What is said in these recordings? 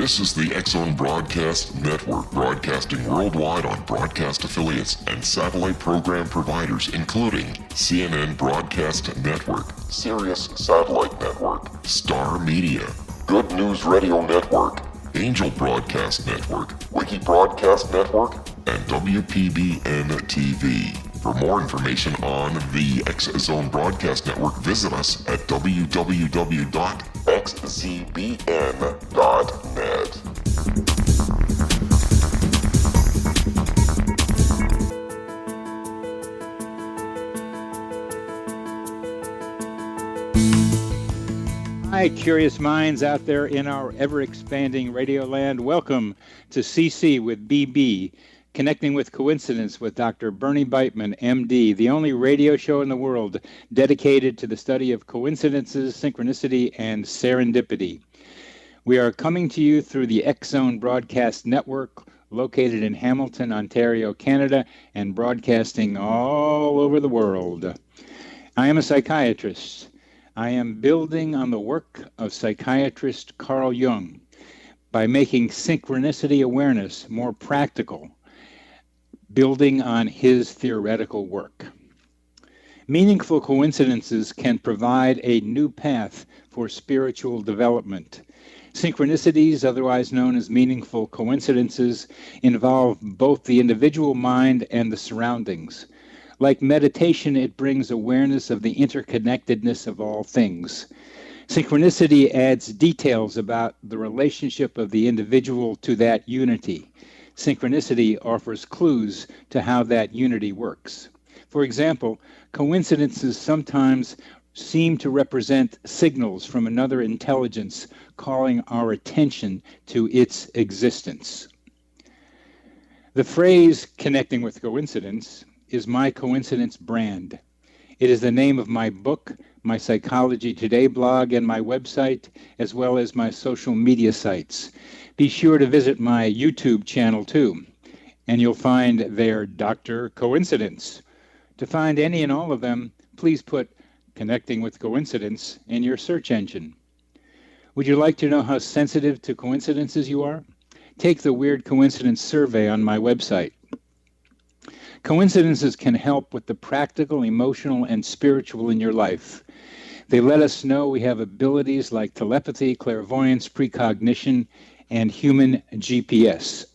This is the X-Zone Broadcast Network, broadcasting worldwide on broadcast affiliates and satellite program providers, including CNN Broadcast Network, Sirius Satellite Network, Star Media, Good News Radio Network, Angel Broadcast Network, Wiki Broadcast Network, and WPBN TV. For more information on the X-Zone Broadcast Network, visit us at www.xzbn.net. Hi, curious minds out there in our ever-expanding radio land. Welcome to CC with BB, Connecting with Coincidence with Dr. Bernie Beitman, MD, the only radio show in the world dedicated to the study of coincidences, synchronicity, and serendipity. We are coming to you through the X-Zone Broadcast Network, located in Hamilton, Ontario, Canada, and broadcasting all over the world. I am a psychiatrist. I am building on the work of psychiatrist Carl Jung by making synchronicity awareness more practical, building on his theoretical work. Meaningful coincidences can provide a new path for spiritual development. Synchronicities, otherwise known as meaningful coincidences, involve both the individual mind and the surroundings. Like meditation, it brings awareness of the interconnectedness of all things. Synchronicity adds details about the relationship of the individual to that unity. Synchronicity offers clues to how that unity works. For example, coincidences sometimes seem to represent signals from another intelligence calling our attention to its existence. The phrase "connecting with coincidence" is my coincidence brand. It is the name of my book, my Psychology Today blog, and my website, as well as my social media sites. Be sure to visit my YouTube channel too, and you'll find there Dr. Coincidence. To find any and all of them, please put "Connecting with Coincidence" in your search engine. Would you like to know how sensitive to coincidences you are? Take the Weird Coincidence survey on my website. Coincidences can help with the practical, emotional, and spiritual in your life. They let us know we have abilities like telepathy, clairvoyance, precognition, and human GPS.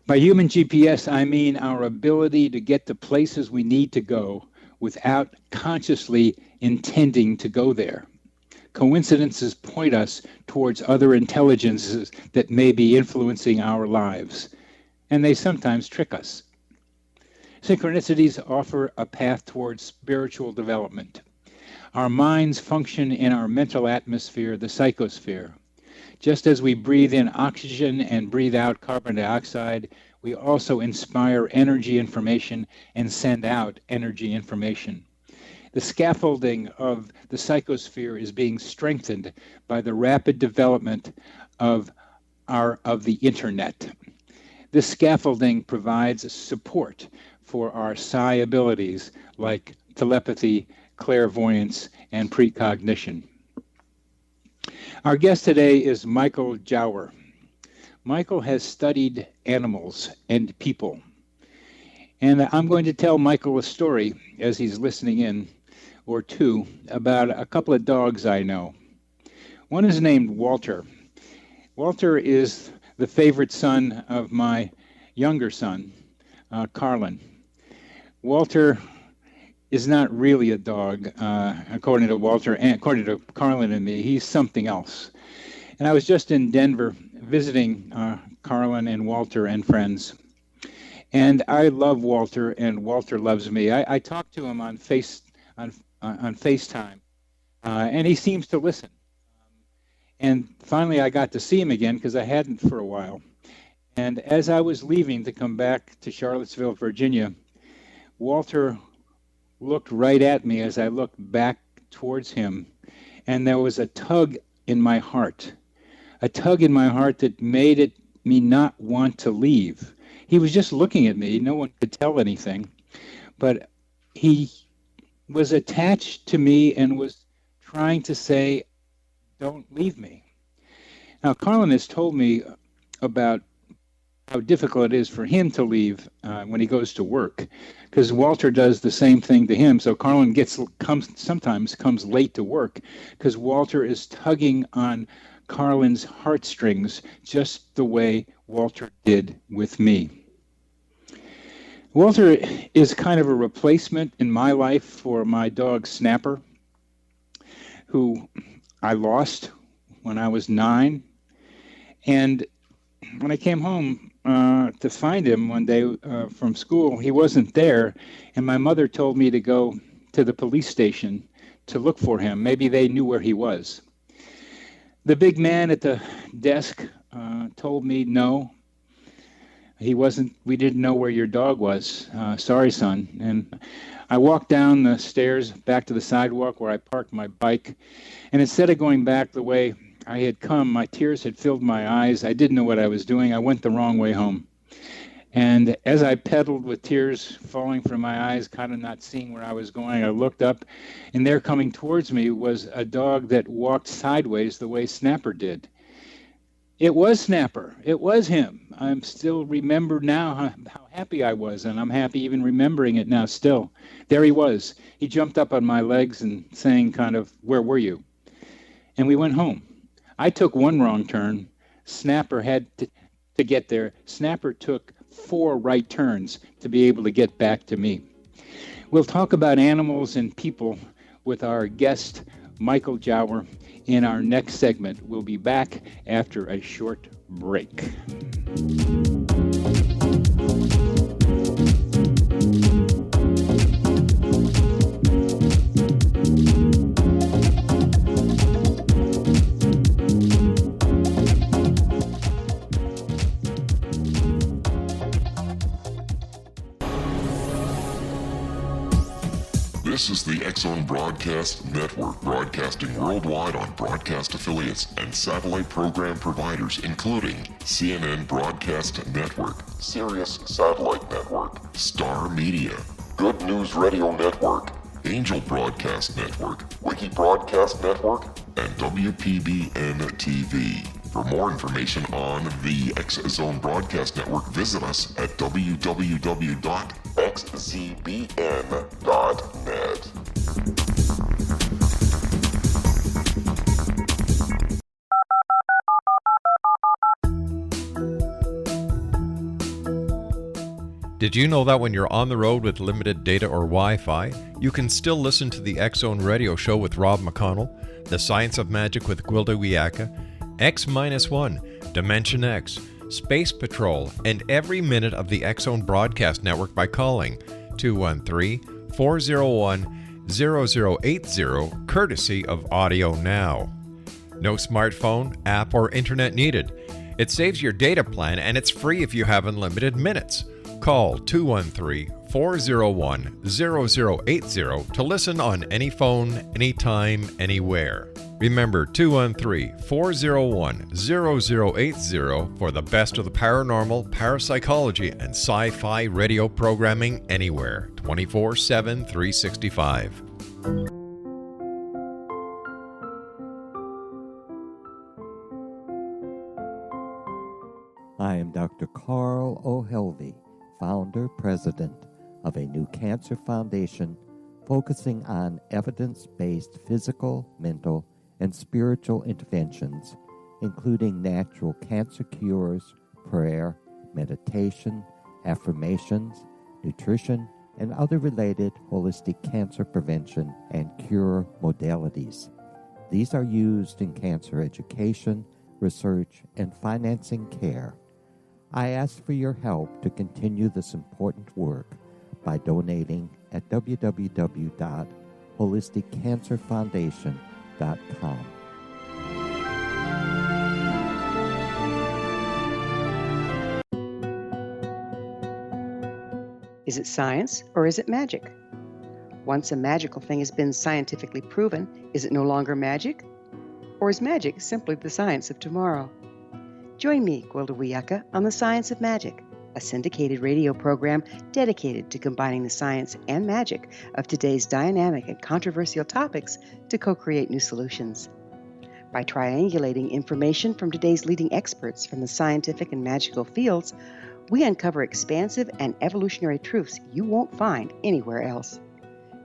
By human GPS, I mean our ability to get to places we need to go without consciously intending to go there. Coincidences point us towards other intelligences that may be influencing our lives, and they sometimes trick us. Synchronicities offer a path towards spiritual development. Our minds function in our mental atmosphere, the psychosphere. Just as we breathe in oxygen and breathe out carbon dioxide, we also inspire energy information and send out energy information. The scaffolding of the psychosphere is being strengthened by the rapid development of the internet. This scaffolding provides support for our psi abilities like telepathy, clairvoyance, and precognition. Our guest today is Michael Jauer. Michael has studied animals and people. And I'm going to tell Michael a story as he's listening in, or two, about a couple of dogs I know. One is named Walter. Walter is the favorite son of my younger son, Carlin. Walter is not really a dog, according to Walter, and according to Carlin and me. He's something else. And I was just in Denver visiting Carlin and Walter and friends. And I love Walter, and Walter loves me. I talked to him on FaceTime, and he seems to listen. And finally, I got to see him again because I hadn't for a while. And as I was leaving to come back to Charlottesville, Virginia, Walter looked right at me as I looked back towards him, and there was a tug in my heart that made me not want to leave. He was just looking at me. No one could tell anything, but he was attached to me and was trying to say, "Don't leave me." Now, Carlin has told me about how difficult it is for him to leave when he goes to work, because Walter does the same thing to him. So Carlin sometimes comes late to work because Walter is tugging on Carlin's heartstrings just the way Walter did with me. Walter is kind of a replacement in my life for my dog Snapper, who I lost when I was 9. And when I came home to find him one day from school, he wasn't there. And my mother told me to go to the police station to look for him. Maybe they knew where he was. The big man at the desk told me, no, he wasn't. We didn't know where your dog was. Sorry, son. And I walked down the stairs back to the sidewalk where I parked my bike. And instead of going back the way I had come, my tears had filled my eyes. I didn't know what I was doing. I went the wrong way home. And as I pedaled with tears falling from my eyes, kind of not seeing where I was going, I looked up, and there coming towards me was a dog that walked sideways the way Snapper did. It was Snapper. It was him. I'm still remembered now how happy I was, and I'm happy even remembering it now still. There he was. He jumped up on my legs and saying kind of, "Where were you?" And we went home. I took one wrong turn. Snapper had to get there. Snapper took 4 right turns to be able to get back to me. We'll talk about animals and people with our guest, Michael Jower, in our next segment. We'll be back after a short break. This is the X-Zone Broadcast Network, broadcasting worldwide on broadcast affiliates and satellite program providers, including CNN Broadcast Network, Sirius Satellite Network, Star Media, Good News Radio Network, Angel Broadcast Network, Wiki Broadcast Network, and WPBN TV. For more information on the X-Zone Broadcast Network, visit us at www.xzbn.net. Did you know that when you're on the road with limited data or Wi-Fi, you can still listen to the X-Zone Radio Show with Rob McConnell, The Science of Magic with Gwilda Wiyaka, X-1, Dimension X, Space Patrol, and every minute of the X-Zone Broadcast Network by calling 213-401-0080, courtesy of Audio Now. No smartphone, app, or internet needed. It saves your data plan and it's free if you have unlimited minutes. Call 213-401-0080 to listen on any phone, anytime, anywhere. Remember 213-401-0080 for the best of the paranormal, parapsychology, and sci-fi radio programming anywhere, 24/7, 365. I am Dr. Carl O'Helvey, founder, president of a new cancer foundation focusing on evidence-based physical, mental, and spiritual interventions, including natural cancer cures, prayer, meditation, affirmations, nutrition, and other related holistic cancer prevention and cure modalities. These are used in cancer education, research, and financing care. I ask for your help to continue this important work by donating at www.holisticcancerfoundation.com. Is it science or is it magic? Once a magical thing has been scientifically proven, is it no longer magic? Or is magic simply the science of tomorrow? Join me, Gwilda Wiyaka, on The Science of Magic, a syndicated radio program dedicated to combining the science and magic of today's dynamic and controversial topics to co-create new solutions. By triangulating information from today's leading experts from the scientific and magical fields, we uncover expansive and evolutionary truths you won't find anywhere else.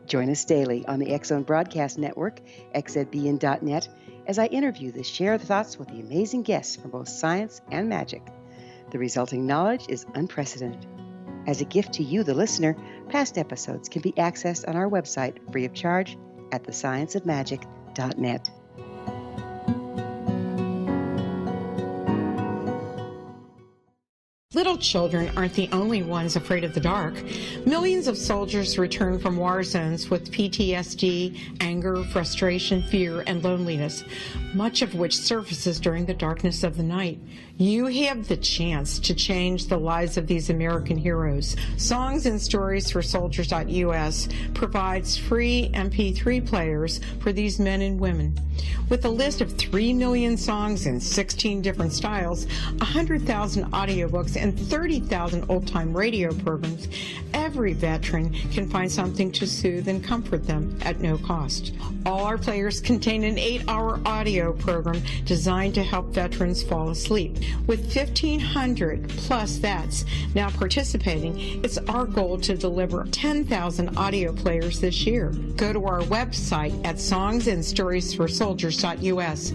Join us daily on the X Zone Broadcast Network, xzbn.net, as I interview the share thoughts with the amazing guests from both science and magic. The resulting knowledge is unprecedented. As a gift to you, the listener, past episodes can be accessed on our website free of charge at thescienceofmagic.net. Little children aren't the only ones afraid of the dark. Millions of soldiers return from war zones with PTSD, anger, frustration, fear, and loneliness, much of which surfaces during the darkness of the night. You have the chance to change the lives of these American heroes. Songs and Stories for Soldiers.us provides free MP3 players for these men and women. With a list of 3 million songs in 16 different styles, 100,000 audiobooks, and 30,000 old-time radio programs, every veteran can find something to soothe and comfort them at no cost. All our players contain an 8-hour audio program designed to help veterans fall asleep. With 1,500 plus vets now participating, it's our goal to deliver 10,000 audio players this year. Go to our website at songsandstoriesforsoldiers.us.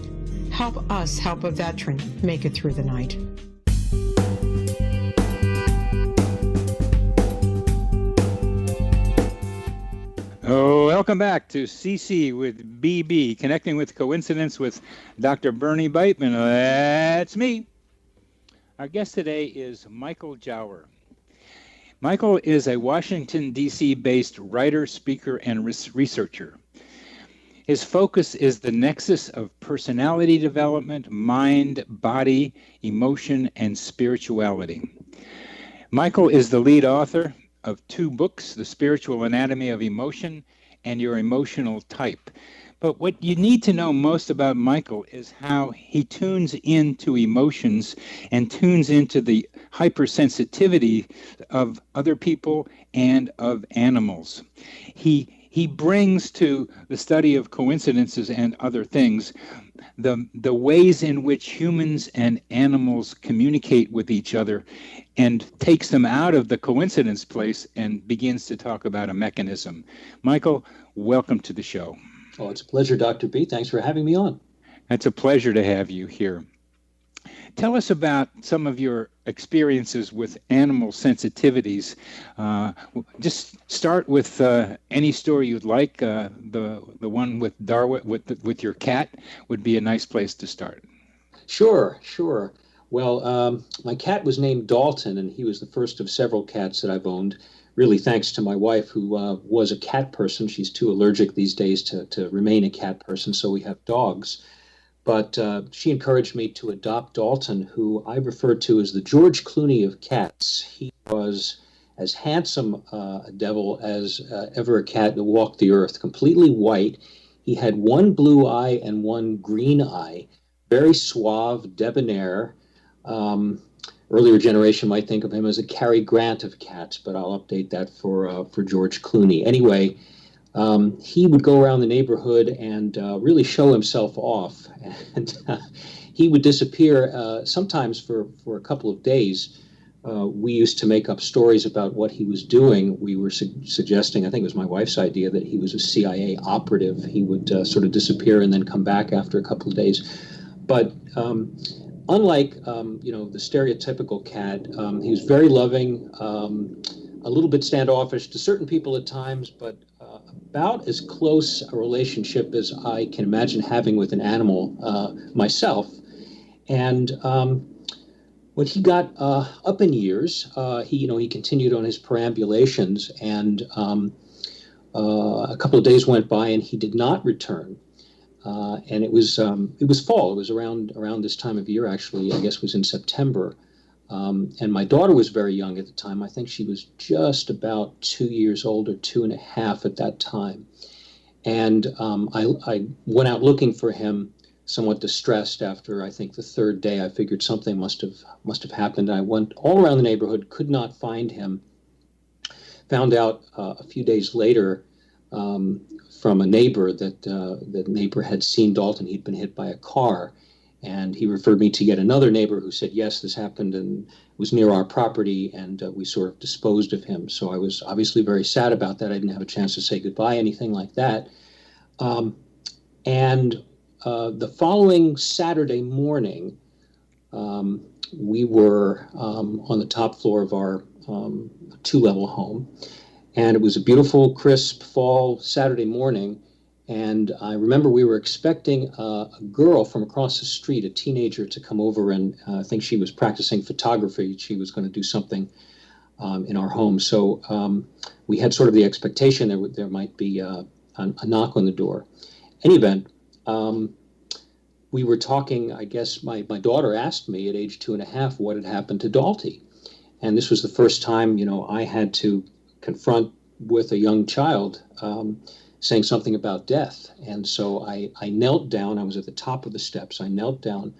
Help us help a veteran make it through the night. Oh, welcome back to CC with BB, Connecting with Coincidence with Dr. Bernie Beitman. That's me. Our guest today is Michael Jauer. Michael is a Washington, D.C. based writer, speaker, and researcher. His focus is the nexus of personality development, mind, body, emotion, and spirituality. Michael is the lead author of 2 books, The Spiritual Anatomy of Emotion and Your Emotional Type. But what you need to know most about Michael is how he tunes into emotions and tunes into the hypersensitivity of other people and of animals. He brings to the study of coincidences and other things the ways in which humans and animals communicate with each other, and takes them out of the coincidence place and begins to talk about a mechanism. Michael, welcome to the show. Oh, it's a pleasure, Dr. B. Thanks for having me on. It's a pleasure to have you here. Tell us about some of your experiences with animal sensitivities. Just start with any story you'd like. The one with Darwin, with your cat, would be a nice place to start. Sure. Well, my cat was named Dalton, and he was the first of several cats that I've owned, really thanks to my wife, who was a cat person. She's too allergic these days to remain a cat person, so we have dogs. But she encouraged me to adopt Dalton, who I refer to as the George Clooney of cats. He was as handsome a devil as ever a cat that walked the earth, completely white. He had one blue eye and one green eye, very suave, debonair. Earlier generation might think of him as a Cary Grant of cats, but I'll update that for George Clooney. Anyway, he would go around the neighborhood and really show himself off. And he would disappear sometimes for a couple of days. We used to make up stories about what he was doing. We were suggesting, I think it was my wife's idea, that he was a CIA operative. He would sort of disappear and then come back after a couple of days. But unlike the stereotypical cat, he was very loving, a little bit standoffish to certain people at times, but about as close a relationship as I can imagine having with an animal myself. And when he got up in years, he continued on his perambulations, and a couple of days went by and he did not return. And it was fall. It was around this time of year, actually. I guess it was in September. And my daughter was very young at the time. I think she was just about 2 years old or 2.5 at that time. And I went out looking for him, somewhat distressed. After I think the 3rd day, I figured something must have happened. I went all around the neighborhood, could not find him. Found out a few days later from a neighbor that the neighbor had seen Dalton. He'd been hit by a car, and he referred me to yet another neighbor who said, yes, this happened and was near our property, and we sort of disposed of him. So I was obviously very sad about that. I didn't have a chance to say goodbye, anything like that. And the following Saturday morning, we were on the top floor of our two-level home, and it was a beautiful, crisp fall Saturday morning. And I remember we were expecting a girl from across the street, a teenager, to come over, and I think she was practicing photography. She was going to do something in our home. So we had sort of the expectation there might be a knock on the door. In any event, we were talking, I guess my daughter asked me at age 2.5 what had happened to Dalty. And this was the first time, I had to confront with a young child saying something about death. And so I knelt down. I was at the top of the steps. I knelt down.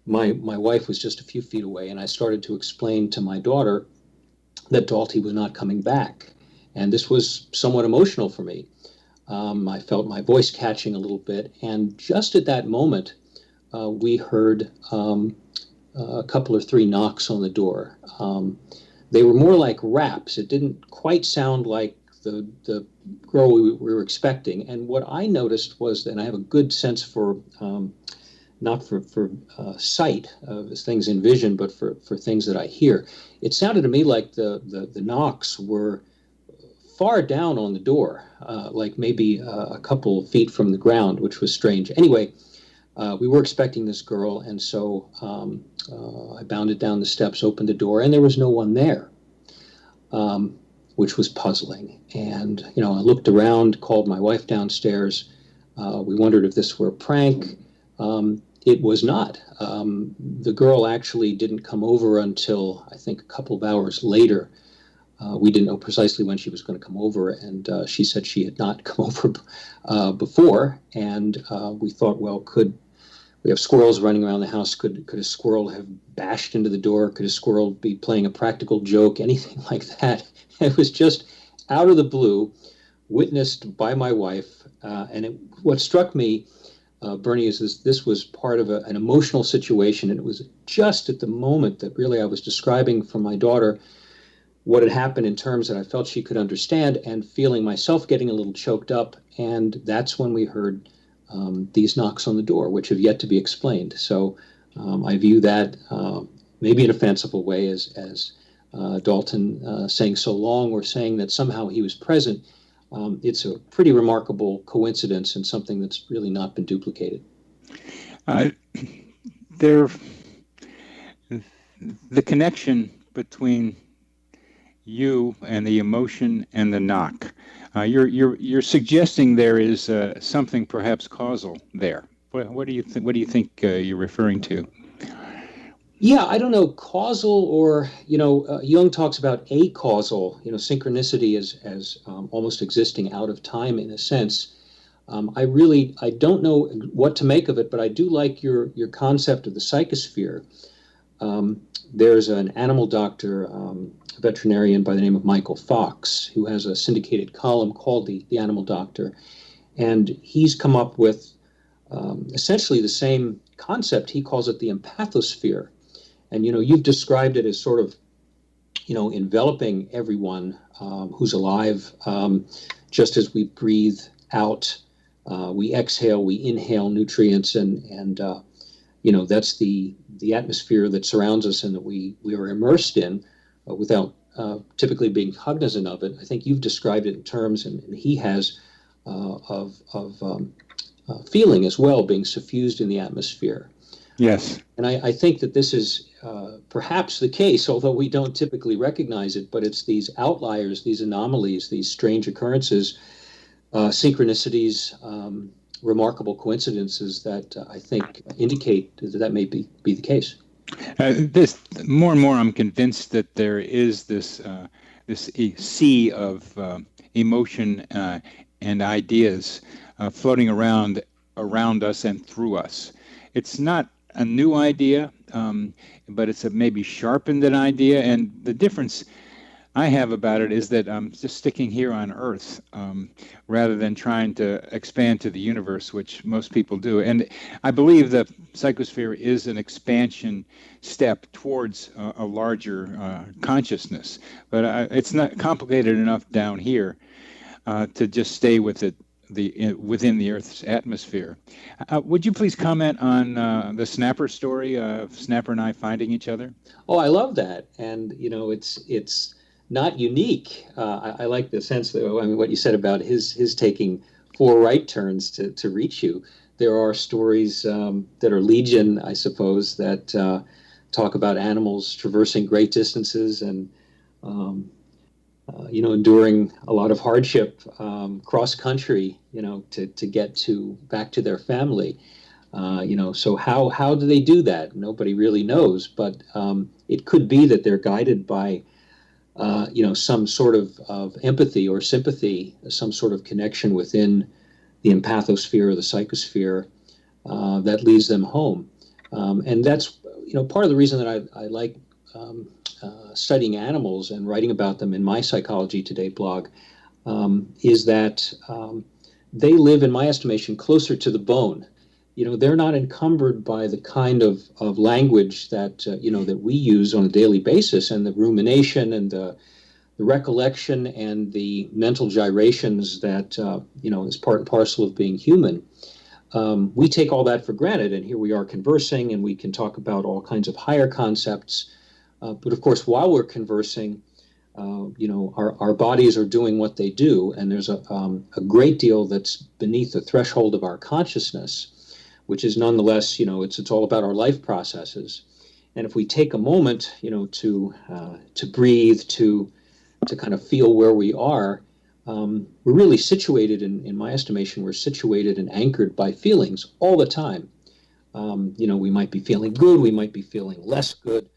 My wife was just a few feet away, and I started to explain to my daughter that Dalty was not coming back. And this was somewhat emotional for me. I felt my voice catching a little bit. And just at that moment, we heard a couple or three knocks on the door. They were more like raps. It didn't quite sound like the girl we were expecting. And what I noticed was that, and I have a good sense for, not for sight of things in vision, but for things that I hear. It sounded to me like the knocks were far down on the door, like maybe a couple feet from the ground, which was strange. Anyway, we were expecting this girl, and so I bounded down the steps, opened the door, and there was no one there, which was puzzling. And, I looked around, called my wife downstairs. We wondered if this were a prank. It was not. The girl actually didn't come over until, I think, a couple of hours later. We didn't know precisely when she was going to come over, and she said she had not come over before. And we thought, well, we have squirrels running around the house. Could a squirrel have bashed into the door? Could a squirrel be playing a practical joke? Anything like that. It was just out of the blue, witnessed by my wife. And what struck me, Bernie, is this was part of an emotional situation. And it was just at the moment that really I was describing for my daughter what had happened in terms that I felt she could understand, and feeling myself getting a little choked up. And that's when we heard these knocks on the door, which have yet to be explained. So I view that maybe in a fanciful way as Dalton saying so long, or saying that somehow he was present. It's a pretty remarkable coincidence, and something that's really not been duplicated. The connection between you and the emotion and the knock. You're suggesting there is something perhaps causal there. What do you think? What do you think you're referring to? Yeah, I don't know, causal, or Jung talks about acausal. Synchronicity as almost existing out of time in a sense. I don't know what to make of it, but I do like your concept of the psychosphere. There's an animal doctor, a veterinarian by the name of Michael Fox, who has a syndicated column called The Animal Doctor. And he's come up with essentially the same concept. He calls it the empathosphere. And, you've described it as sort of, enveloping everyone who's alive. Just as we breathe out, we exhale, we inhale nutrients, and that's the atmosphere that surrounds us and that we are immersed in without typically being cognizant of it. I think you've described it in terms, and he has, of feeling as well, being suffused in the atmosphere. Yes. And I think that this is perhaps the case, although we don't typically recognize it, but it's these outliers, these anomalies, these strange occurrences, synchronicities, remarkable coincidences that I think indicate that may be the case. This more and more, I'm convinced that there is this sea of emotion and ideas floating around us and through us. It's not a new idea, but it's a maybe sharpened an idea. And the difference I have about it is that I'm just sticking here on Earth rather than trying to expand to the universe, which most people do. And I believe the psychosphere is an expansion step towards a larger consciousness. But it's not complicated enough down here to just stay with it within the Earth's atmosphere. Would you please comment on the Snapper story of Snapper and I finding each other? Oh, I love that. And, it's not unique. I like the sense that, what you said about his taking 4 right turns to reach you. There are stories that are legion, I suppose, that talk about animals traversing great distances and, enduring a lot of hardship cross country, to get back to their family. So how do they do that? Nobody really knows, but it could be that they're guided by some sort of empathy or sympathy, some sort of connection within the empathosphere or the psychosphere that leads them home. And that's, part of the reason that I like studying animals and writing about them in my Psychology Today blog is that they live, in my estimation, closer to the bone. They're not encumbered by the kind of language that, that we use on a daily basis, and the rumination and the recollection and the mental gyrations that, is part and parcel of being human. We take all that for granted, and here we are conversing, and we can talk about all kinds of higher concepts. But of course, while we're conversing, our bodies are doing what they do, and there's a great deal that's beneath the threshold of our consciousness, which is nonetheless, it's all about our life processes. And if we take a moment, to breathe, to kind of feel where we are, we're really situated, in my estimation, we're situated and anchored by feelings all the time. We might be feeling good, we might be feeling less good.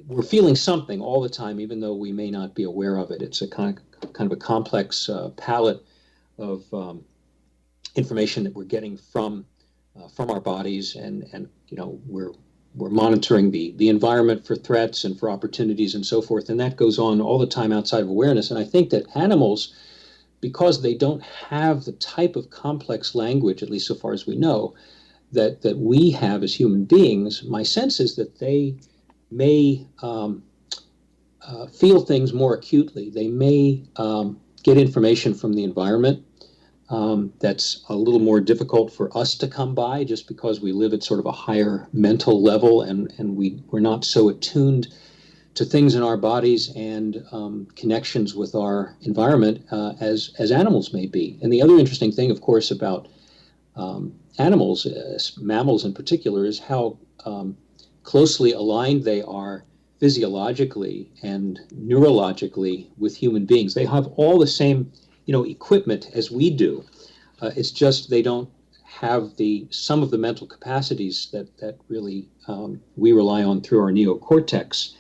We're feeling something all the time, even though we may not be aware of it. It's a kind of a complex palette of information that we're getting from our bodies, and we're monitoring the environment for threats and for opportunities and so forth, and that goes on all the time outside of awareness. And I think that animals, because they don't have the type of complex language, at least so far as we know, that we have as human beings, my sense is that they may feel things more acutely. They may get information from the environment that's a little more difficult for us to come by, just because we live at sort of a higher mental level, and we're not so attuned to things in our bodies and connections with our environment as animals may be. And the other interesting thing, of course, about animals, mammals in particular, is how closely aligned they are physiologically and neurologically with human beings. They have all the same equipment as we do. It's just they don't have some of the mental capacities that really we rely on through our neocortex.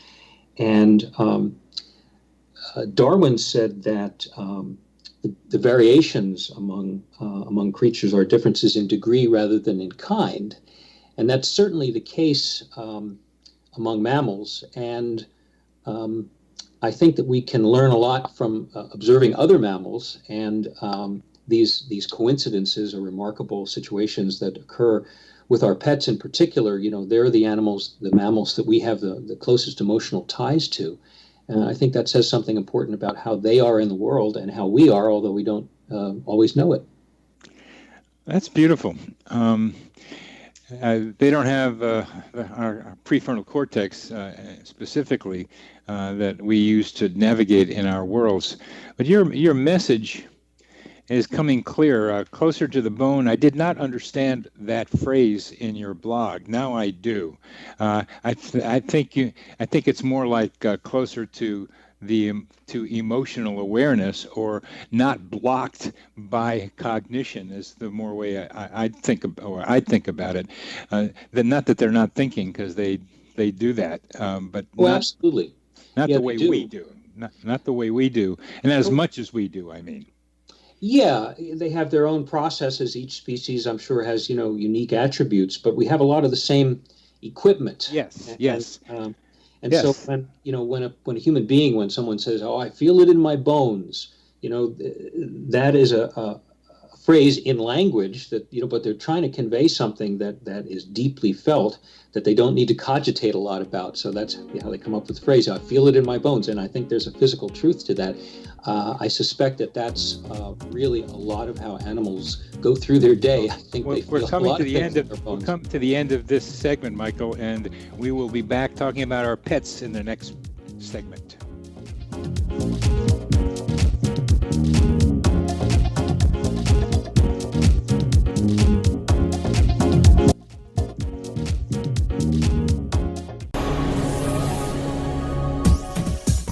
And Darwin said that the variations among creatures are differences in degree rather than in kind, and that's certainly the case among mammals. And I think that we can learn a lot from observing other mammals, and these coincidences or remarkable situations that occur with our pets in particular. They're the mammals that we have the closest emotional ties to. And I think that says something important about how they are in the world and how we are, although we don't always know it. That's beautiful. They don't have our prefrontal cortex specifically that we use to navigate in our worlds. But your message is coming clear, closer to the bone. I did not understand that phrase in your blog. Now I do. I think it's more like closer to emotional awareness, or not blocked by cognition, is the more way I think about it. Not that they're not thinking, because they do that, but absolutely, not the way we do. Not the way we do, and as much as we do, I mean. Yeah, they have their own processes. Each species, I'm sure, has unique attributes, but we have a lot of the same equipment. Yes. And Yes. so when a human being, when someone says, "Oh, I feel it in my bones," that is a phrase in language that, but they're trying to convey something that is deeply felt, that they don't need to cogitate a lot about. So that's how they come up with the phrase, "I feel it in my bones." And I think there's a physical truth to that. I suspect that that's really a lot of how animals go through their day. I think We're coming to the end of this segment, Michael, and we will be back talking about our pets in the next segment.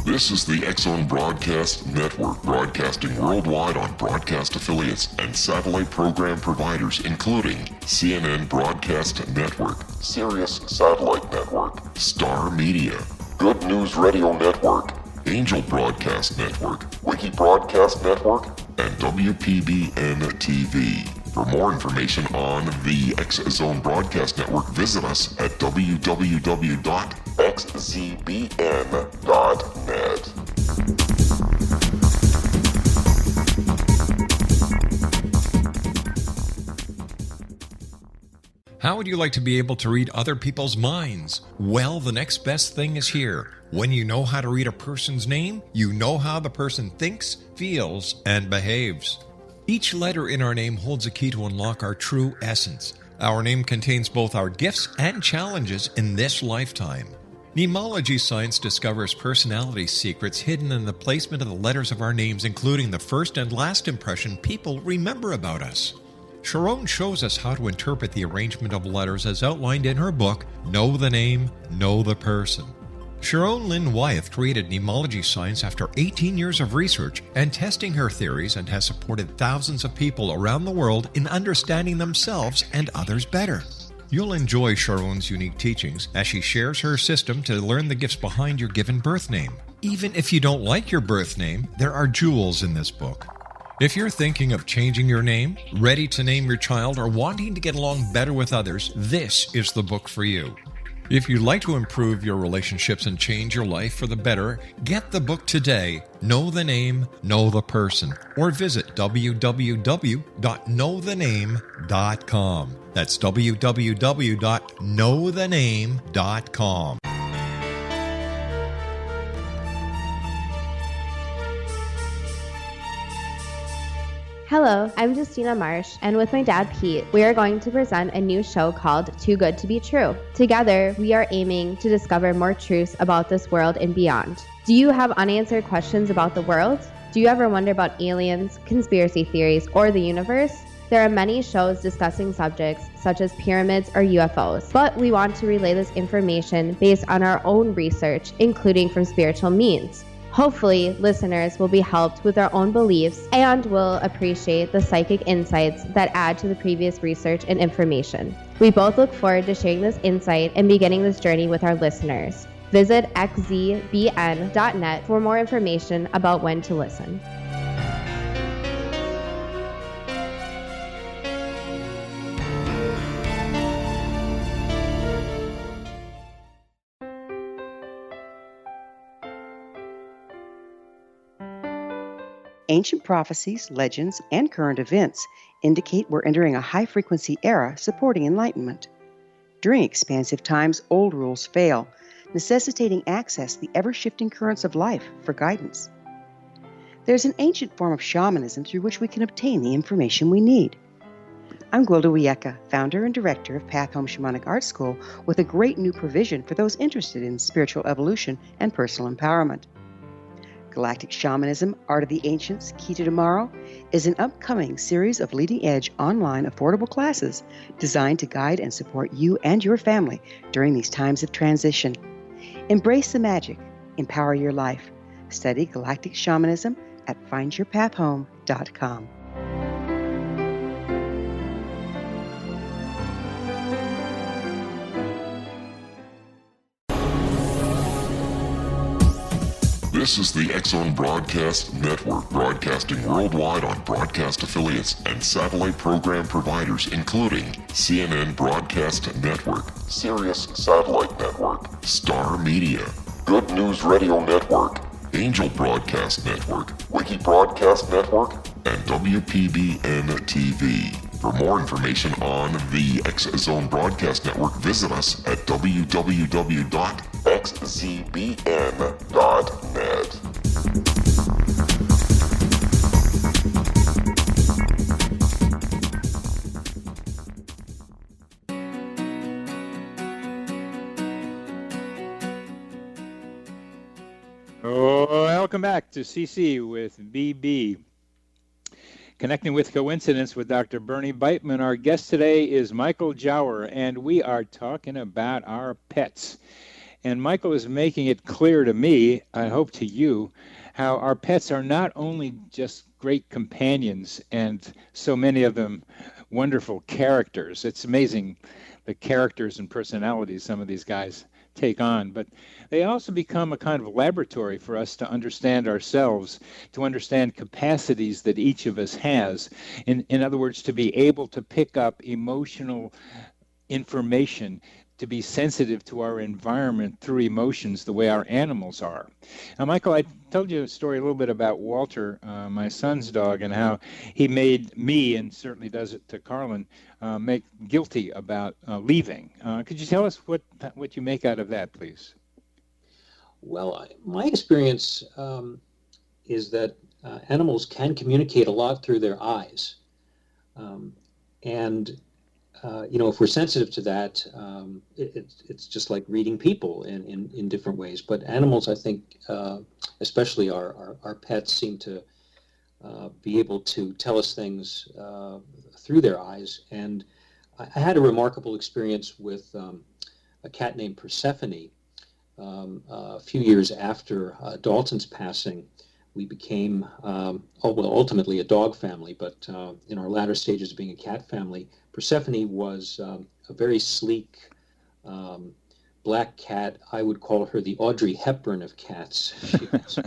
This is the Exxon Broadcast Network, broadcasting worldwide on broadcast affiliates and satellite program providers, including CNN Broadcast Network, Sirius Satellite Network, Star Media, Good News Radio Network, Angel Broadcast Network, Wiki Broadcast Network, and WPBN TV. For more information on the X-Zone Broadcast Network, visit us at www.xzbn.net. How would you like to be able to read other people's minds? Well, the next best thing is here. When you know how to read a person's name, you know how the person thinks, feels, and behaves. Each letter in our name holds a key to unlock our true essence. Our name contains both our gifts and challenges in this lifetime. Mnemology science discovers personality secrets hidden in the placement of the letters of our names, including the first and last impression people remember about us. Sharon shows us how to interpret the arrangement of letters as outlined in her book, Know the Name, Know the Person. Sharon Lynn Wyeth created mnemology science after 18 years of research and testing her theories, and has supported thousands of people around the world in understanding themselves and others better. You'll enjoy Sharon's unique teachings as she shares her system to learn the gifts behind your given birth name. Even if you don't like your birth name, there are jewels in this book. If you're thinking of changing your name, ready to name your child, or wanting to get along better with others, this is the book for you. If you'd like to improve your relationships and change your life for the better, get the book today, Know the Name, Know the Person, or visit www.knowthename.com. That's www.knowthename.com. Hello, I'm Justina Marsh, and with my dad Pete, we are going to present a new show called Too Good to Be True. Together, we are aiming to discover more truths about this world and beyond. Do you have unanswered questions about the world? Do you ever wonder about aliens, conspiracy theories, or the universe? There are many shows discussing subjects such as pyramids or UFOs, but we want to relay this information based on our own research, including from spiritual means. Hopefully, listeners will be helped with their own beliefs and will appreciate the psychic insights that add to the previous research and information. We both look forward to sharing this insight and beginning this journey with our listeners. Visit xzbn.net for more information about when to listen. Ancient prophecies, legends, and current events indicate we're entering a high-frequency era supporting enlightenment. During expansive times, old rules fail, necessitating access to the ever-shifting currents of life for guidance. There's an ancient form of shamanism through which we can obtain the information we need. I'm Gwilda Wiyaka, founder and director of Path Home Shamanic Art School, with a great new provision for those interested in spiritual evolution and personal empowerment. Galactic Shamanism, Art of the Ancients, Key to Tomorrow, is an upcoming series of leading-edge online affordable classes designed to guide and support you and your family during these times of transition. Embrace the magic. Empower your life. Study Galactic Shamanism at findyourpathhome.com. This is the X-Zone Broadcast Network, broadcasting worldwide on broadcast affiliates and satellite program providers, including CNN Broadcast Network, Sirius Satellite Network, Star Media, Good News Radio Network, Angel Broadcast Network, Wiki Broadcast Network, and WPBN TV. For more information on the X-Zone Broadcast Network, visit us at www.xzbn.net. Welcome back to CC with BB. Connecting with Coincidence with Dr. Bernie Beitman. Our guest today is Michael Jower, and we are talking about our pets. And Michael is making it clear to me, I hope to you, how our pets are not only just great companions and so many of them wonderful characters. It's amazing the characters and personalities some of these guys take on, but they also become a kind of laboratory for us to understand ourselves, to understand capacities that each of us has. In other words, to be able to pick up emotional information, to be sensitive to our environment through emotions the way our animals are. Now, Michael, I told you a story a little bit about Walter, my son's dog, and how he made me, and certainly does it to Carlin, make guilty about leaving. Could you tell us what you make out of that, please? Well, my experience is that animals can communicate a lot through their eyes. If we're sensitive to that, it's just like reading people in different ways. But animals, I think, especially our pets, seem to be able to tell us things through their eyes. And I had a remarkable experience with a cat named Persephone. A few years after Dalton's passing, we became, ultimately a dog family, but in our latter stages of being a cat family, Persephone was a very sleek black cat. I would call her the Audrey Hepburn of cats. She was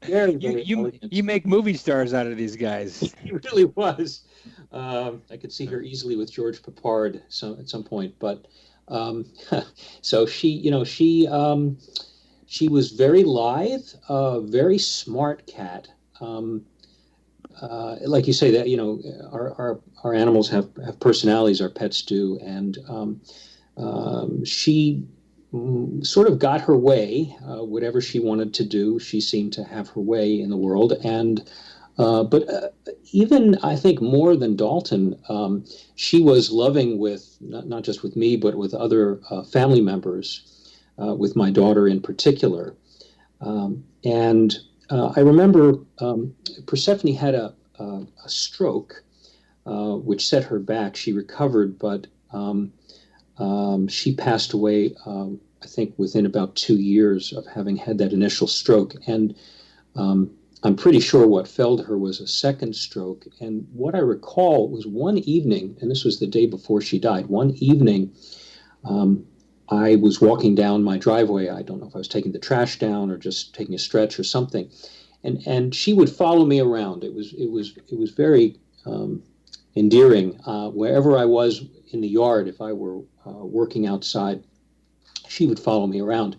very, very elegant. You make movie stars out of these guys. She really was. I could see her easily with George Peppard at some point, but so she was very lithe, very smart cat. Like you say, that our animals have personalities, our pets do, and she sort of got her way. Whatever she wanted to do, she seemed to have her way in the world. And but even I think more than Dalton, she was loving with not just with me, but with other family members. With my daughter in particular. I remember Persephone had a stroke, which set her back. She recovered, but she passed away, I think, within about 2 years of having had that initial stroke. And I'm pretty sure what felled her was a second stroke. And what I recall was one evening, and this was the day before she died, one evening, I was walking down my driveway. I don't know if I was taking the trash down or just taking a stretch or something, and she would follow me around. It was very endearing. Wherever I was in the yard, if I were working outside, she would follow me around,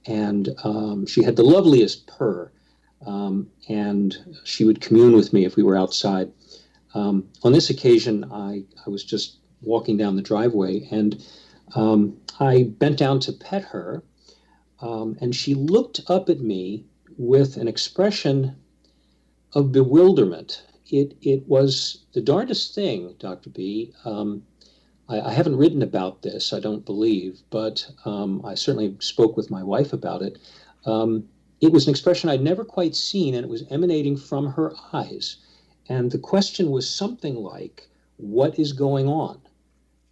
and she had the loveliest purr, and she would commune with me if we were outside. On this occasion, I was just walking down the driveway, and I bent down to pet her, and she looked up at me with an expression of bewilderment. It was the darndest thing, Dr. B. I haven't written about this, I don't believe, but I certainly spoke with my wife about it. It was an expression I'd never quite seen, and it was emanating from her eyes. And the question was something like, "What is going on?"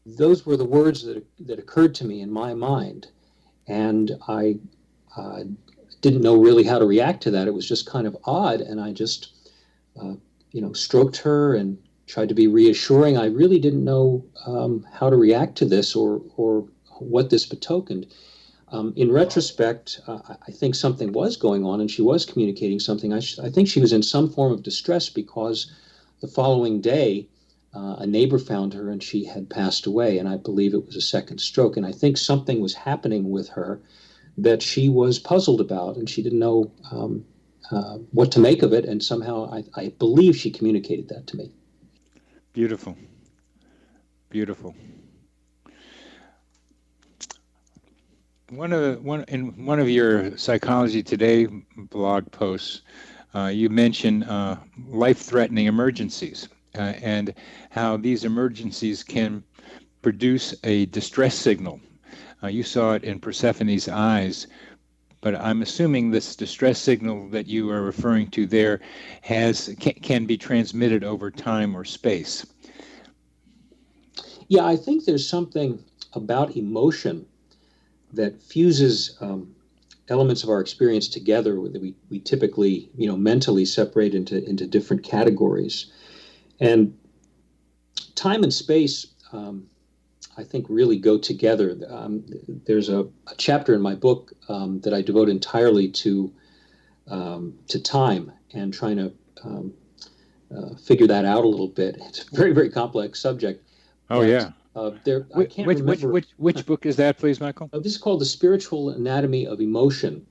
Those were the words that occurred to me in my mind, and I didn't know really how to react to that. It was just kind of odd, and I just, stroked her and tried to be reassuring. I really didn't know how to react to this or what this betokened. In retrospect, I think something was going on and she was communicating something. I think she was in some form of distress because the following day, a neighbor found her and she had passed away, and I believe it was a second stroke. And I think something was happening with her that she was puzzled about, and she didn't know what to make of it. And somehow I believe she communicated that to me. Beautiful. Beautiful. In one of your Psychology Today blog posts, you mention life-threatening emergencies and how these emergencies can produce a distress signal. You saw it in Persephone's eyes, but I'm assuming this distress signal that you are referring to there can be transmitted over time or space. Yeah, I think there's something about emotion that fuses elements of our experience together that we typically, mentally separate into different categories. And time and space, I think, really go together. There's a chapter in my book that I devote entirely to time and trying to figure that out a little bit. It's a very, very complex subject. Oh, yeah. I can't remember. Which book is that, please, Michael? This is called The Spiritual Anatomy of Emotion.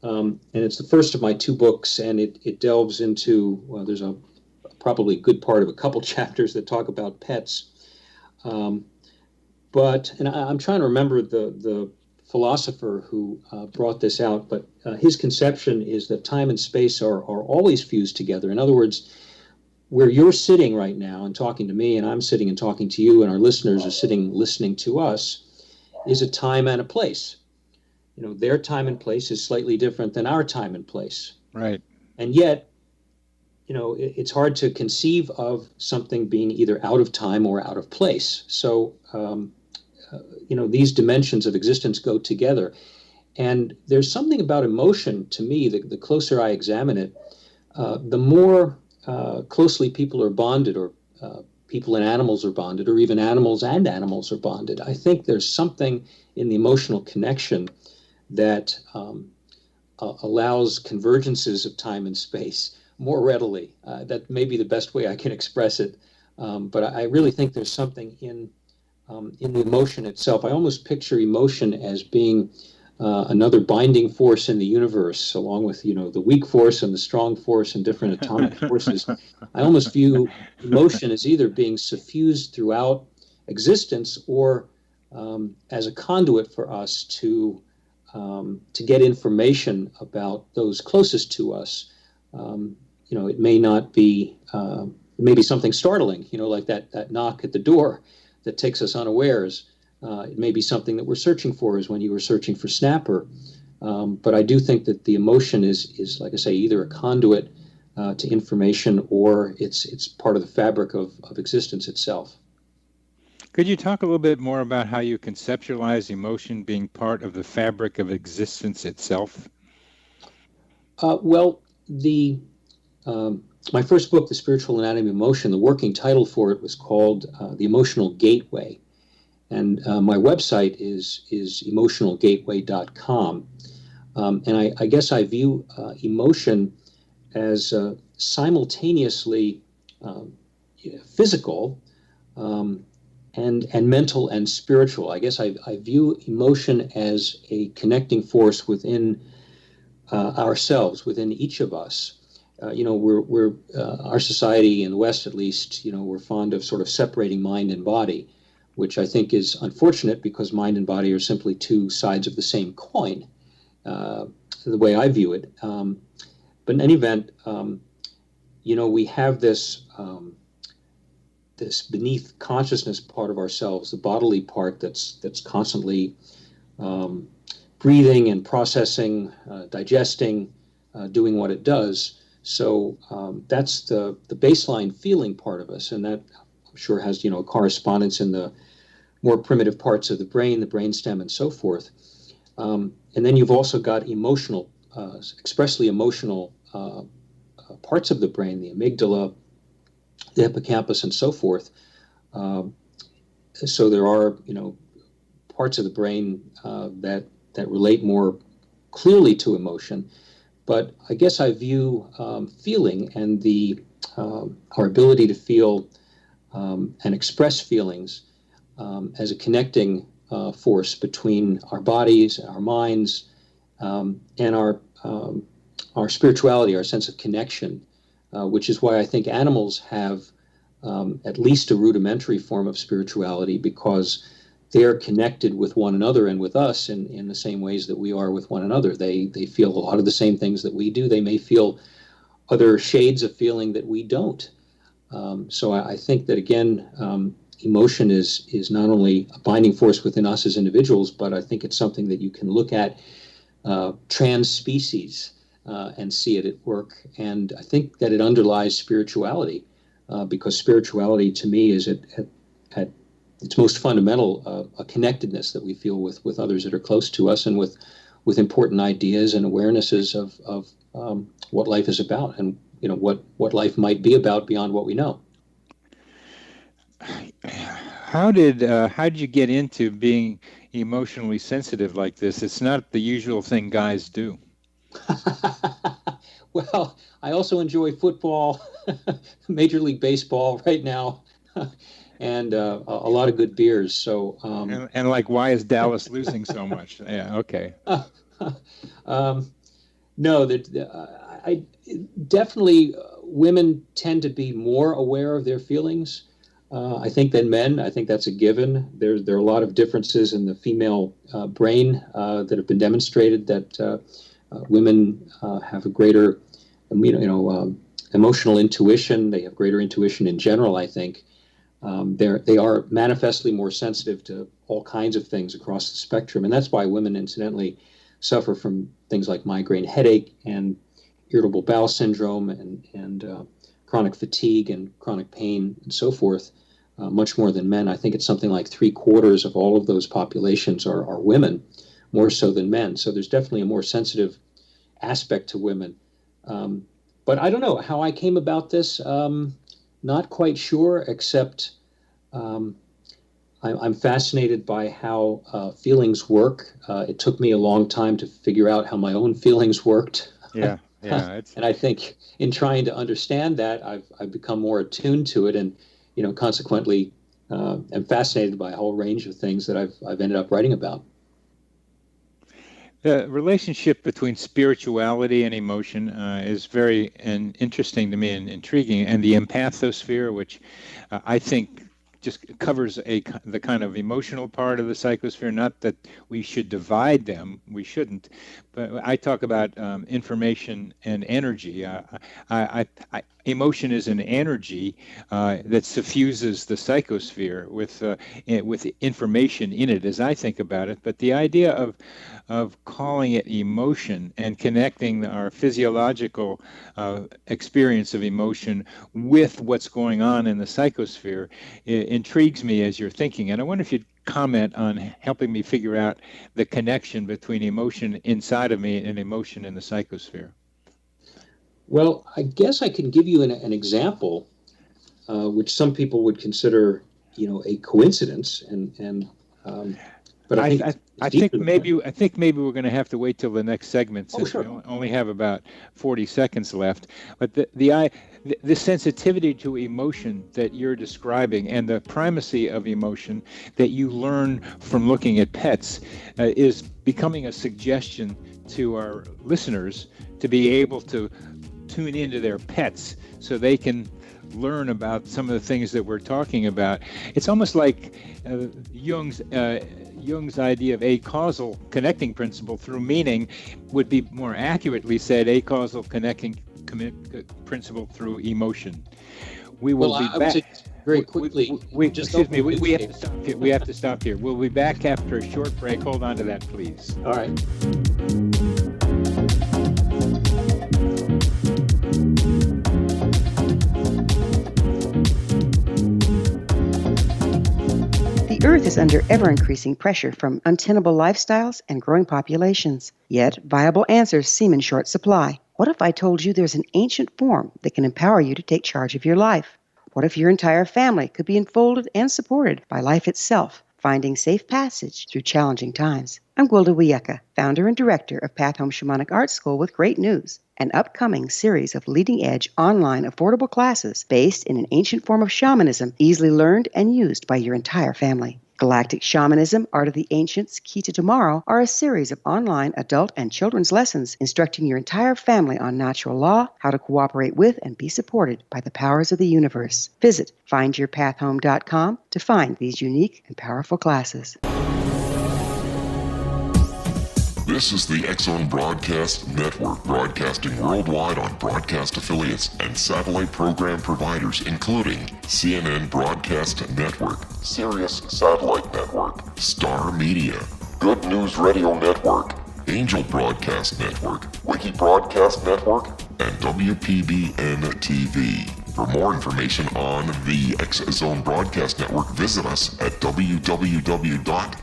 And it's the first of my two books, and it delves into, well, there's probably a good part of a couple chapters that talk about pets. And I'm trying to remember the philosopher who brought this out, but his conception is that time and space are always fused together. In other words, where you're sitting right now and talking to me, and I'm sitting and talking to you, and our listeners are sitting listening to us, is a time and a place. Their time and place is slightly different than our time and place. Right. And yet, it's hard to conceive of something being either out of time or out of place. So, these dimensions of existence go together. And there's something about emotion, to me, the closer I examine it, the more closely people are bonded, or people and animals are bonded, or even animals and animals are bonded. I think there's something in the emotional connection that allows convergences of time and space more readily. That may be the best way I can express it. But I really think there's something in the emotion itself. I almost picture emotion as being another binding force in the universe, along with, the weak force and the strong force and different atomic forces. I almost view emotion as either being suffused throughout existence or as a conduit for us to get information about those closest to us. It may not be, it may be something startling, like that knock at the door that takes us unawares. It may be something that we're searching for, as when you were searching for snapper. But I do think that the emotion is, like I say, either a conduit to information, or it's part of the fabric of existence itself. Could you talk a little bit more about how you conceptualize emotion being part of the fabric of existence itself? Well, my first book, The Spiritual Anatomy of Emotion, the working title for it was called The Emotional Gateway. And my website is emotionalgateway.com. And I guess I view emotion as simultaneously physical and mental and spiritual. I guess I view emotion as a connecting force within ourselves, within each of us. We're our society in the West, at least, we're fond of sort of separating mind and body, which I think is unfortunate because mind and body are simply two sides of the same coin, the way I view it. But in any event, we have this beneath consciousness part of ourselves, the bodily part that's constantly breathing and processing, digesting, doing what it does. So that's the baseline feeling part of us, and that I'm sure has correspondence in the more primitive parts of the brain, the brainstem, and so forth. And then you've also got emotional, expressly emotional parts of the brain, the amygdala, the hippocampus, and so forth. So there are parts of the brain that that relate more clearly to emotion. But I guess I view feeling and our ability to feel and express feelings as a connecting force between our bodies, our minds, and our spirituality, our sense of connection, which is why I think animals have at least a rudimentary form of spirituality, because they're connected with one another and with us in the same ways that we are with one another. They feel a lot of the same things that we do. They may feel other shades of feeling that we don't. So I think that, again, emotion is not only a binding force within us as individuals, but I think it's something that you can look at trans species and see it at work. And I think that it underlies spirituality, because spirituality to me is at its most fundamental a connectedness that we feel with others that are close to us, and with important ideas and awarenesses of what life is about, and what life might be about beyond what we know. How did you get into being emotionally sensitive like this? It's not the usual thing guys do. Well, I also enjoy football, Major League Baseball right now, and a lot of good beers. So and like, why is Dallas losing so much? Yeah, okay. No, I definitely women tend to be more aware of their feelings, I think, than men. I think that's a given. There are a lot of differences in the female brain that have been demonstrated, that women have a greater, emotional intuition. They have greater intuition in general, I think. They are manifestly more sensitive to all kinds of things across the spectrum. And that's why women, incidentally, suffer from things like migraine headache and irritable bowel syndrome and chronic fatigue and chronic pain and so forth, much more than men. I think it's something like 3/4 of all of those populations are women, more so than men. So there's definitely a more sensitive aspect to women. But I don't know how I came about this. Not quite sure, except I'm fascinated by how feelings work. It took me a long time to figure out how my own feelings worked. Yeah. And I think in trying to understand that, I've become more attuned to it, and consequently, am fascinated by a whole range of things that I've ended up writing about. The relationship between spirituality and emotion is very interesting to me and intriguing, and the empathosphere, which I think just covers the kind of emotional part of the psychosphere. Not that we should divide them, we shouldn't, but I talk about information and energy. Emotion is an energy that suffuses the psychosphere with information in it, as I think about it. But the idea of calling it emotion and connecting our physiological experience of emotion with what's going on in the psychosphere intrigues me as you're thinking. And I wonder if you'd comment on helping me figure out the connection between emotion inside of me and emotion in the psychosphere. Well, I guess I can give you an example, which some people would consider, a coincidence, but I think maybe we're going to have to wait till the next segment, since sure. We only have about 40 seconds left. But the sensitivity to emotion that you're describing, and the primacy of emotion that you learn from looking at pets, is becoming a suggestion to our listeners to be able to tune into their pets so they can learn about some of the things that we're talking about. It's almost like Jung's idea of a causal connecting principle through meaning would be more accurately said a causal connecting principle through emotion. We will be back very quickly. We have to stop here. We have to stop here. We'll be back after a short break. Hold on to that, please. All right. The Earth is under ever-increasing pressure from untenable lifestyles and growing populations. Yet, viable answers seem in short supply. What if I told you there's an ancient form that can empower you to take charge of your life? What if your entire family could be enfolded and supported by life itself, Finding Safe Passage Through Challenging Times. I'm Gwilda Wiyaka, founder and director of Path Home Shamanic Art School, with great news. An upcoming series of leading-edge online affordable classes based in an ancient form of shamanism, easily learned and used by your entire family. Galactic Shamanism, Art of the Ancients, Key to Tomorrow are a series of online adult and children's lessons instructing your entire family on natural law, how to cooperate with and be supported by the powers of the universe. Visit findyourpathhome.com to find these unique and powerful classes. This is the X-Zone Broadcast Network, broadcasting worldwide on broadcast affiliates and satellite program providers, including CNN Broadcast Network, Sirius Satellite Network, Star Media, Good News Radio Network, Angel Broadcast Network, Wiki Broadcast Network, and WPBN TV. For more information on the X-Zone Broadcast Network, visit us at www.xzbn.net.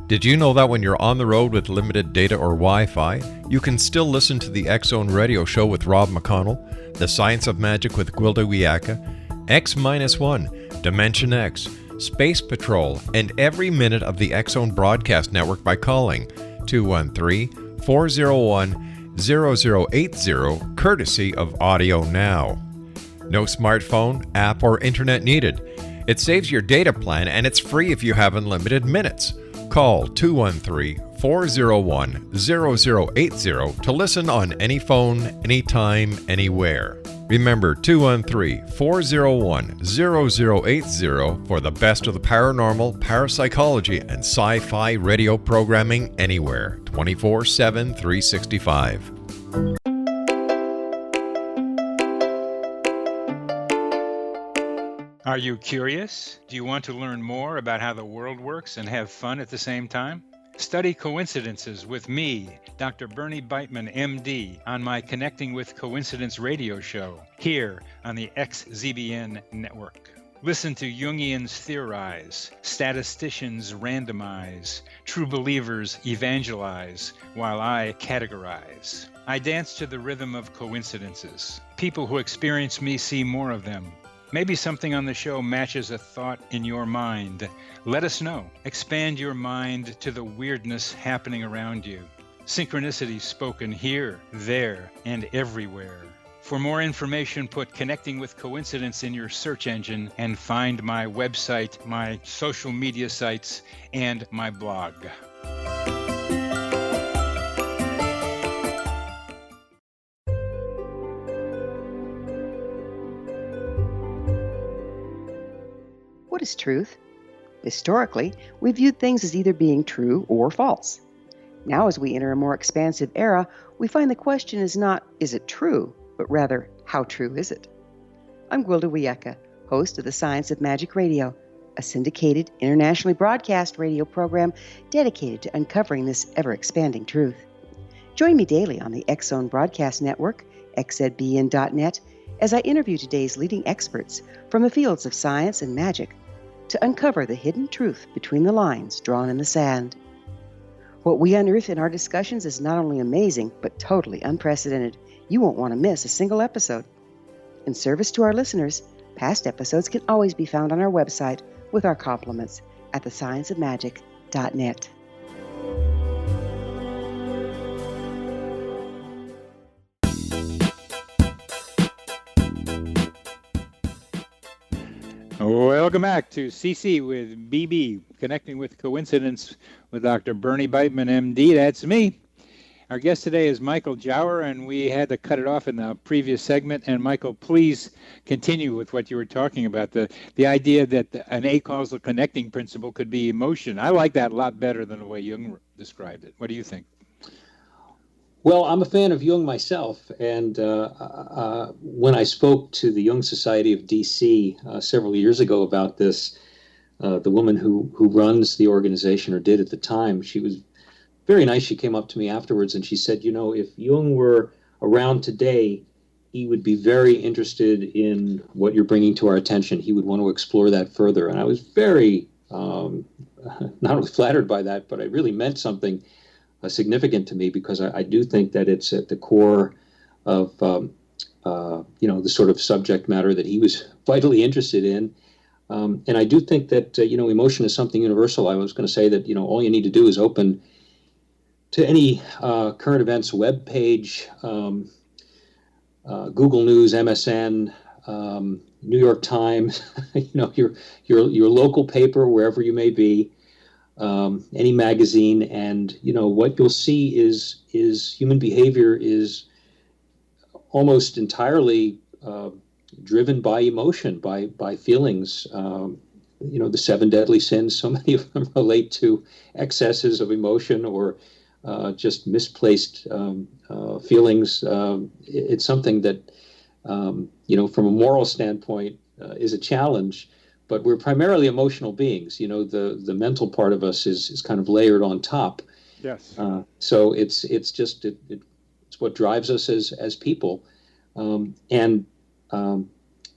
Did you know that when you're on the road with limited data or Wi-Fi, you can still listen to the X-Zone Radio Show with Rob McConnell, The Science of Magic with Gwilda Wiyaka, X-1, Dimension X, Space Patrol, and every minute of the X-Zone Broadcast Network by calling 213-401-0080, courtesy of Audio Now. No smartphone, app, or internet needed. It saves your data plan, and it's free if you have unlimited minutes. Call 213-401-0080 to listen on any phone, anytime, anywhere. Remember 213-401-0080 for the best of the paranormal, parapsychology, and sci-fi radio programming anywhere, 24/7, 365. Are you curious? Do you want to learn more about how the world works and have fun at the same time? Study coincidences with me, Dr. Bernie Beitman, MD, on my Connecting with Coincidence radio show, here on the XZBN network. Listen to Jungians theorize, statisticians randomize, true believers evangelize, while I categorize. I dance to the rhythm of coincidences. People who experience me see more of them. Maybe something on the show matches a thought in your mind. Let us know. Expand your mind to the weirdness happening around you. Synchronicity spoken here, there, and everywhere. For more information, put Connecting with Coincidence in your search engine and find my website, my social media sites, and my blog. What is truth? Historically, we viewed things as either being true or false. Now, as we enter a more expansive era, we find the question is not, is it true, but rather, how true is it? I'm Gwilda Wiyaka, host of the Science of Magic Radio, a syndicated, internationally broadcast radio program dedicated to uncovering this ever-expanding truth. Join me daily on the X-Zone Broadcast Network, xzbn.net, as I interview today's leading experts from the fields of science and magic to uncover the hidden truth between the lines drawn in the sand. What we unearth in our discussions is not only amazing, but totally unprecedented. You won't want to miss a single episode. In service to our listeners, past episodes can always be found on our website with our compliments at thescienceofmagic.net. Welcome back to CC with BB, Connecting with Coincidence with Dr. Bernie Beitman, MD. That's me. Our guest today is Michael Jower, and we had to cut it off in the previous segment. And Michael, please continue with what you were talking about, the idea that an acausal connecting principle could be emotion. I like that a lot better than the way Jung described it. What do you think? Well, I'm a fan of Jung myself, and when I spoke to the Jung Society of DC several years ago about this, the woman who runs the organization, or did at the time, she was very nice. She came up to me afterwards and she said, you know, if Jung were around today, he would be very interested in what you're bringing to our attention. He would want to explore that further. And I was very not only flattered by that, but it really meant something significant to me, because I do think that it's at the core of the sort of subject matter that he was vitally interested in. And I do think that emotion is something universal. I was going to say that all you need to do is open to any current events web page, Google News, MSN, New York Times, your local paper, wherever you may be, any magazine, and what you'll see is human behavior is almost entirely driven by emotion, by feelings. The 7 deadly sins, so many of them relate to excesses of emotion or just misplaced feelings. It's something that, from a moral standpoint, is a challenge. But we're primarily emotional beings. The mental part of us is kind of layered on top. Yes. So it's what drives us as people, and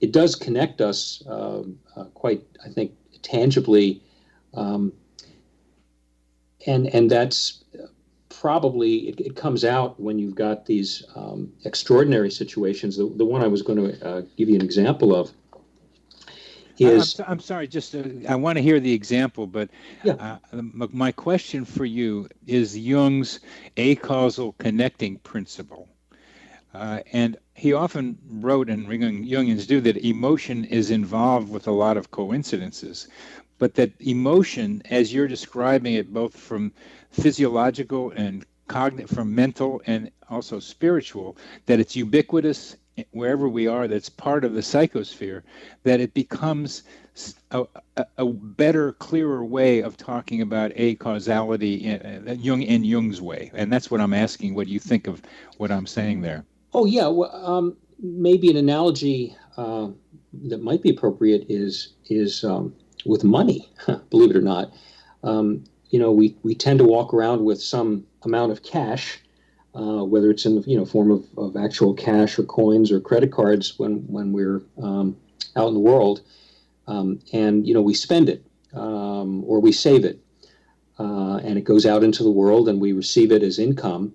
it does connect us quite, I think, tangibly, and that's probably it comes out when you've got these extraordinary situations. The one I was going to give you an example of is. I'm sorry, just I want to hear the example, but Yeah. My question for you is Jung's acausal connecting principle. And he often wrote, and Jungians do, that emotion is involved with a lot of coincidences, but that emotion, as you're describing it, both from physiological and cognitive, from mental and also spiritual, that it's ubiquitous wherever we are, that's part of the psychosphere, that it becomes a better, clearer way of talking about acausality in Jung's way. And that's what I'm asking, what you think of what I'm saying there. Oh, yeah. Well, maybe an analogy that might be appropriate is with money, believe it or not. We tend to walk around with some amount of cash, whether it's in the form of actual cash or coins or credit cards when we're out in the world, and we spend it or we save it, and it goes out into the world, and we receive it as income.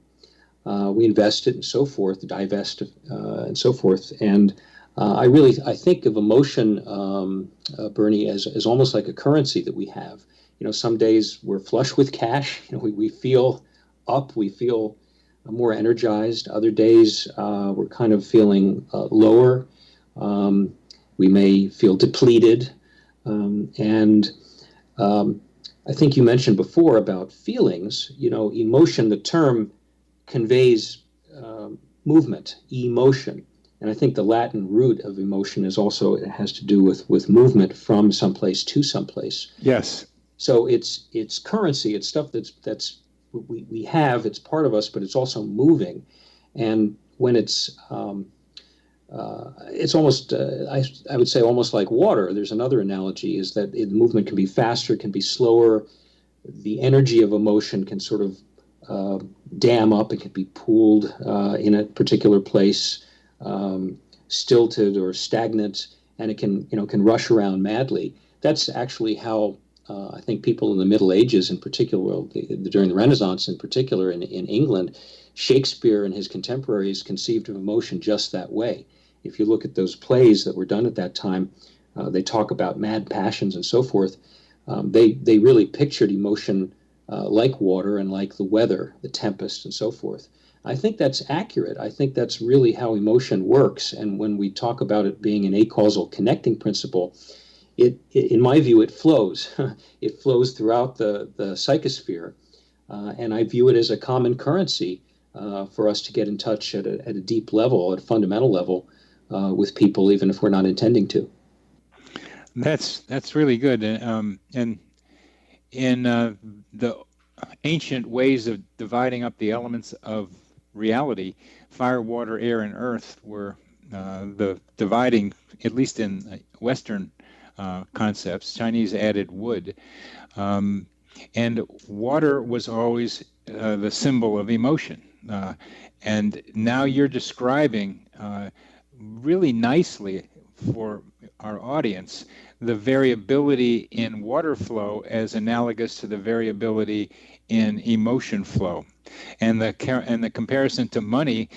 We invest it and so forth, divest and so forth. And I think of emotion, Bernie, as almost like a currency that we have. Some days we're flush with cash. We feel up, we feel more energized. Other days we're kind of feeling lower. We may feel depleted. And I think you mentioned before about feelings. Emotion, the term conveys movement, emotion. And I think the Latin root of emotion is also, it has to do with movement from someplace to someplace. Yes. So it's currency, it's stuff that's we have, it's part of us, but it's also moving. And when it's almost, I would say almost like water. There's another analogy, is that movement can be faster, can be slower. The energy of emotion can sort of dam up. It can be pooled in a particular place, stilted or stagnant, and it can rush around madly. That's actually how I think people in the Middle Ages, in particular, during the Renaissance in particular in England, Shakespeare and his contemporaries conceived of emotion just that way. If you look at those plays that were done at that time, they talk about mad passions and so forth. They really pictured emotion like water and like the weather, the tempest and so forth. I think that's accurate. I think that's really how emotion works. And when we talk about it being an acausal connecting principle, it in my view, it flows. It flows throughout the psychosphere. And I view it as a common currency for us to get in touch at a deep level, at a fundamental level with people, even if we're not intending to. That's really good. And in the ancient ways of dividing up the elements of reality, fire, water, air, and earth were the dividing, at least in Western concepts. Chinese added wood. And water was always the symbol of emotion. And now you're describing really nicely for our audience the variability in water flow as analogous to the variability in emotion flow. And the comparison to money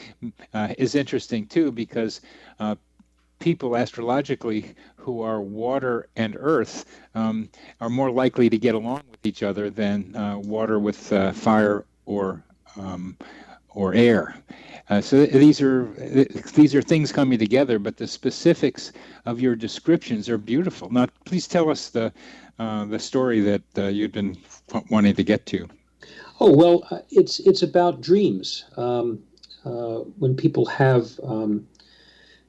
is interesting too, because people astrologically who are water and earth are more likely to get along with each other than water with fire or air. So these are things coming together, but the specifics of your descriptions are beautiful. Now, please tell us the story that you've been wanting to get to. Oh, well, it's about dreams. When people have,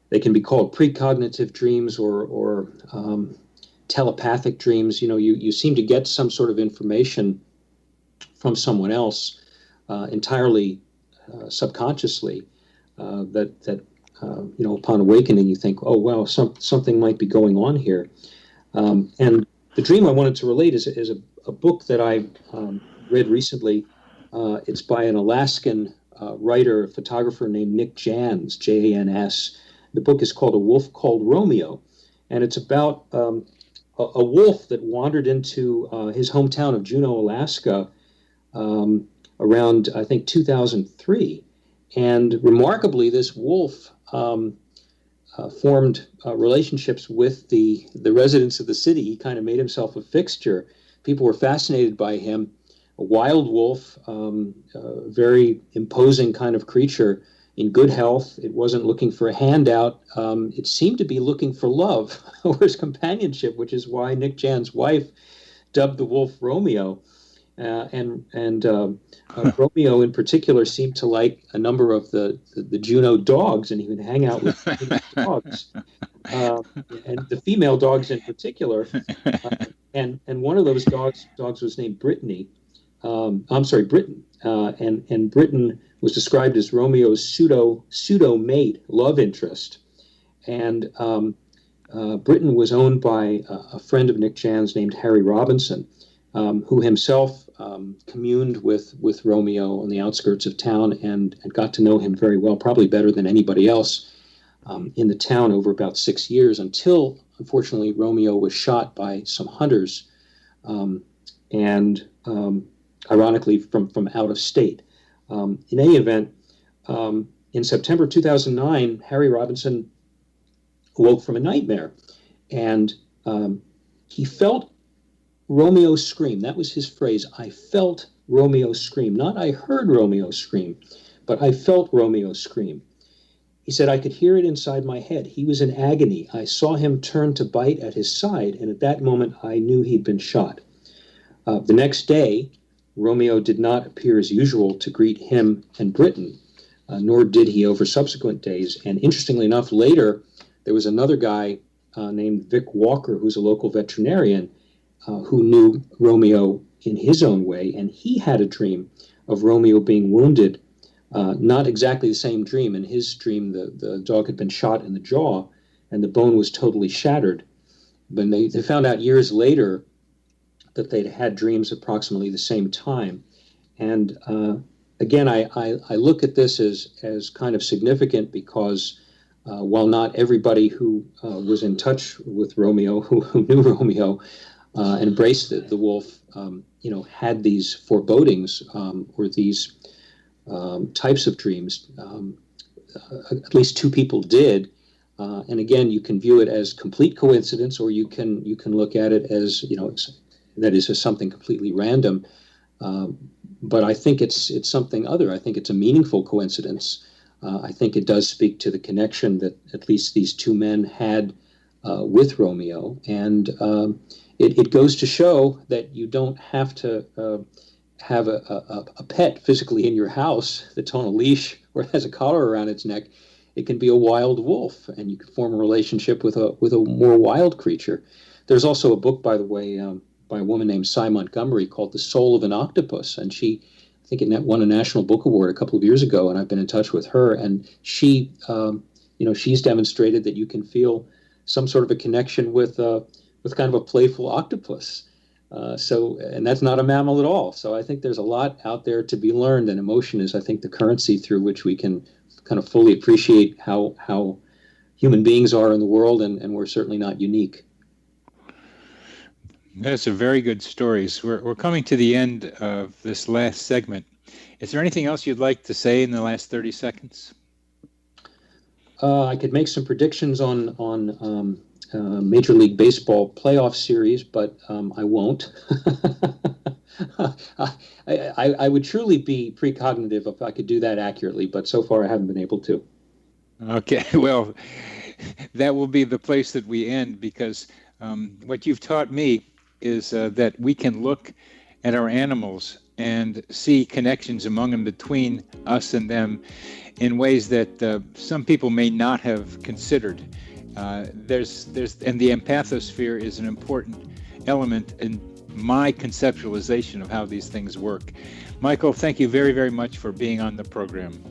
they can be called precognitive dreams or telepathic dreams. You seem to get some sort of information from someone else entirely subconsciously, that upon awakening you think, oh wow, something might be going on here. And the dream I wanted to relate is a book that I read recently. It's by an Alaskan writer, photographer named Nick Jans, Jans. The book is called A Wolf Called Romeo, and it's about a wolf that wandered into his hometown of Juneau, Alaska, around, I think, 2003. And remarkably, this wolf formed relationships with the residents of the city. He kind of made himself a fixture. People were fascinated by him. A wild wolf, very imposing kind of creature, in good health. It wasn't looking for a handout. It seemed to be looking for love or his companionship, which is why Nick Jan's wife dubbed the wolf Romeo. And Romeo in particular seemed to like a number of the Juneau dogs, and he would hang out with dogs, and the female dogs in particular. And one of those dogs was named Brittany. Britain. And Britain was described as Romeo's pseudo mate, love interest. And Britain was owned by a friend of Nick Jan's named Harry Robinson, who himself communed with Romeo on the outskirts of town and got to know him very well, probably better than anybody else in the town over about 6 years, until, unfortunately, Romeo was shot by some hunters, and ironically from out of state. In any event, in September 2009, Harry Robinson awoke from a nightmare, and he felt Romeo scream. That was his phrase. I felt Romeo scream. Not I heard Romeo scream, but I felt Romeo scream. He said, I could hear it inside my head. He was in agony. I saw him turn to bite at his side, and at that moment I knew he'd been shot. The next day, Romeo did not appear as usual to greet him and Britain, nor did he over subsequent days. And interestingly enough, later, there was another guy named Vic Walker, who's a local veterinarian, who knew Romeo in his own way, and he had a dream of Romeo being wounded, not exactly the same dream. In his dream, the dog had been shot in the jaw, and the bone was totally shattered. But they found out years later that they'd had dreams approximately the same time. And again, I look at this as kind of significant because while not everybody who was in touch with Romeo, who knew Romeo, and embraced the wolf, had these forebodings or these types of dreams. At least two people did, and again, you can view it as complete coincidence, or you can look at it as that is as something completely random. But I think it's something other. I think it's a meaningful coincidence. I think it does speak to the connection that at least these two men had with Romeo, and it goes to show that you don't have to have a pet physically in your house that's on a leash or has a collar around its neck. It can be a wild wolf, and you can form a relationship with a more wild creature. There's also a book, by the way, by a woman named Cy Montgomery called The Soul of an Octopus, and she, I think it won a National Book Award a couple of years ago, and I've been in touch with her, and she, she's demonstrated that you can feel some sort of a connection with kind of a playful octopus. And that's not a mammal at all. So I think there's a lot out there to be learned, and emotion is, I think, the currency through which we can kind of fully appreciate how human beings are in the world, and we're certainly not unique. That's a very good stories. We're coming to the end of this last segment. Is there anything else you'd like to say in the last 30 seconds? I could make some predictions on Major League Baseball playoff series, but I won't. I would truly be precognitive if I could do that accurately, but so far I haven't been able to. Okay, well, that will be the place that we end, because what you've taught me is that we can look at our animals and see connections among them between us and them in ways that some people may not have considered. And the empathosphere is an important element in my conceptualization of how these things work. Michael, thank you very, very much for being on the program.